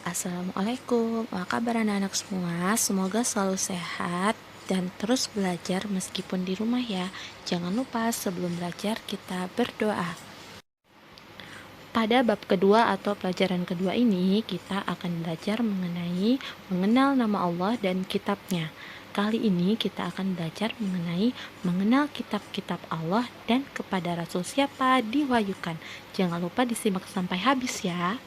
Assalamualaikum, apa kabar anak-anak semua? Semoga selalu sehat dan terus belajar meskipun di rumah ya. Jangan lupa sebelum belajar kita berdoa. Pada bab kedua atau pelajaran kedua ini, kita akan belajar mengenal nama Allah dan kitabnya. Kali ini kita akan belajar mengenal kitab-kitab Allah dan kepada Rasul siapa diwahyukan. Jangan lupa disimak sampai habis ya.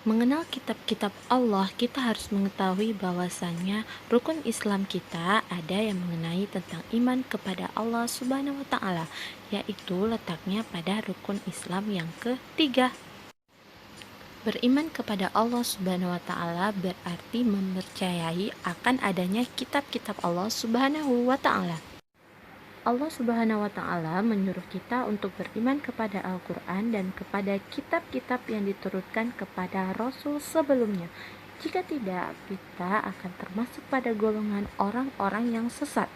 Mengenal kitab-kitab Allah, kita harus mengetahui bahwasannya rukun Islam kita ada yang mengenai tentang iman kepada Allah Subhanahu wa Ta'ala, yaitu letaknya pada rukun Islam yang ketiga. Beriman kepada Allah Subhanahu wa Ta'ala berarti mempercayai akan adanya kitab-kitab Allah Subhanahu wa Ta'ala. Allah Subhanahu wa Ta'ala menyuruh kita untuk beriman kepada Al-Quran dan kepada kitab-kitab yang diturunkan kepada Rasul sebelumnya. Jika tidak, kita akan termasuk pada golongan orang-orang yang sesat.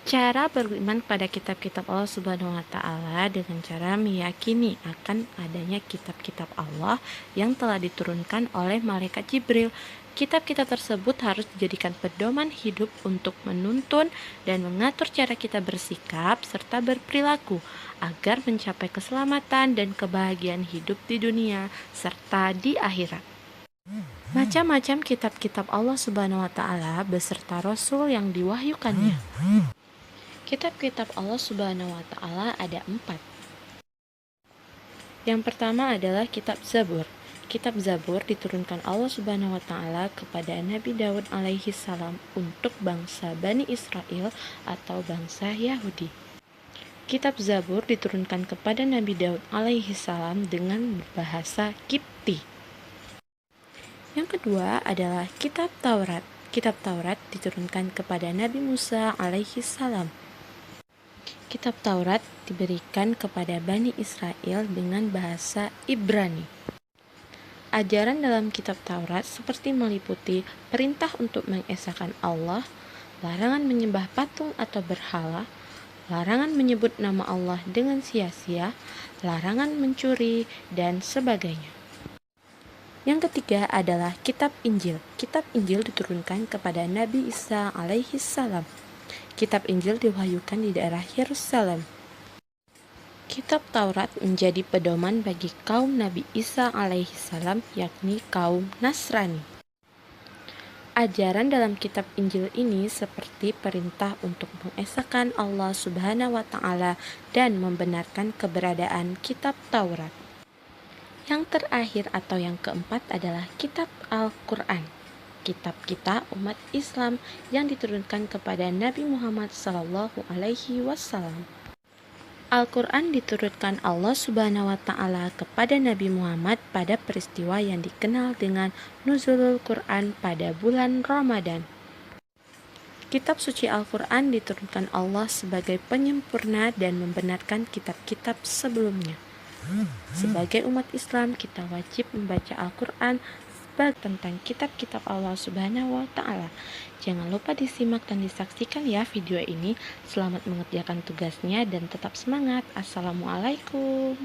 Cara beriman pada kitab-kitab Allah Subhanahu wa Ta'ala dengan cara meyakini akan adanya kitab-kitab Allah yang telah diturunkan oleh malaikat Jibril. Kitab-kitab tersebut harus dijadikan pedoman hidup untuk menuntun dan mengatur cara kita bersikap serta berperilaku agar mencapai keselamatan dan kebahagiaan hidup di dunia serta di akhirat. Macam-macam kitab-kitab Allah Subhanahu wa Ta'ala beserta Rasul yang diwahyukannya. Kitab-kitab Allah Subhanahu wa Ta'ala ada 4. Yang pertama adalah kitab Zabur. Kitab Zabur diturunkan Allah Subhanahu wa Ta'ala kepada Nabi Daud alaihi salam untuk bangsa Bani Israel atau bangsa Yahudi. Kitab Zabur diturunkan kepada Nabi Daud alaihi salam dengan berbahasa Kipti. Yang kedua adalah kitab Taurat. Kitab Taurat diturunkan kepada Nabi Musa alaihi salam. Kitab Taurat diberikan kepada Bani Israel dengan bahasa Ibrani. Ajaran dalam kitab Taurat seperti meliputi perintah untuk mengesahkan Allah, larangan menyembah patung atau berhala, larangan menyebut nama Allah dengan sia-sia, larangan mencuri, dan sebagainya. Yang ketiga adalah kitab Injil. Kitab Injil diturunkan kepada Nabi Isa alaihi salam. Kitab Injil diwahyukan di daerah Yerusalem. Kitab Taurat menjadi pedoman bagi kaum Nabi Isa alaihi salam, yakni kaum Nasrani. Ajaran dalam kitab Injil ini seperti perintah untuk mengesahkan Allah Subhanahu wa Ta'ala dan membenarkan keberadaan kitab Taurat. Yang terakhir atau yang keempat adalah kitab Al-Quran. Kitab kita umat Islam yang diturunkan kepada Nabi Muhammad SAW. Al-Quran diturunkan Allah Subhanahu wa Ta'ala kepada Nabi Muhammad pada peristiwa yang dikenal dengan Nuzulul Quran pada bulan Ramadan. Kitab suci Al-Quran diturunkan Allah sebagai penyempurna dan membenarkan kitab-kitab sebelumnya. Sebagai umat Islam, kita wajib membaca Al-Quran tentang kitab-kitab Allah Subhanahu wa Ta'ala. Jangan lupa disimak dan disaksikan ya video ini. Selamat mengerjakan tugasnya dan tetap semangat. Assalamualaikum.